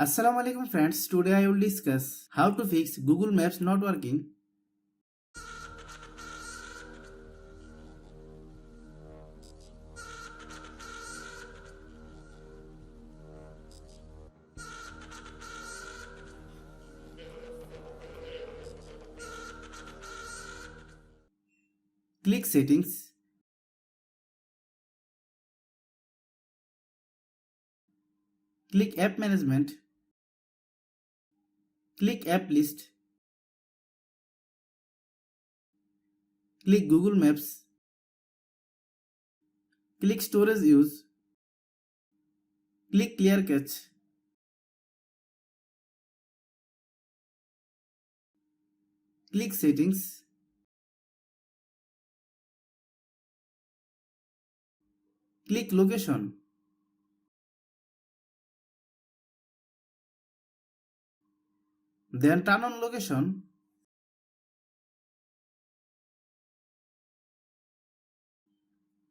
Assalamu alaikum friends, today I will discuss how to fix Google Maps not working. Click Settings, click App Management, click App List, click Google Maps, click Storage Use, click Clear Cache, click Settings, click Location, then turn on location,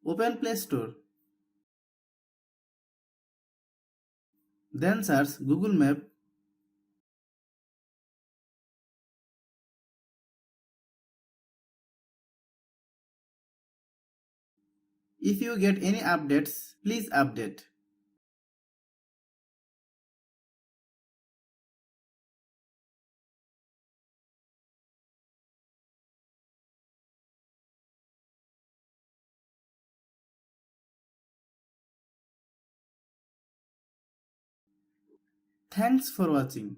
open Play Store, then search Google Map. If you get any updates, please update. Thanks for watching.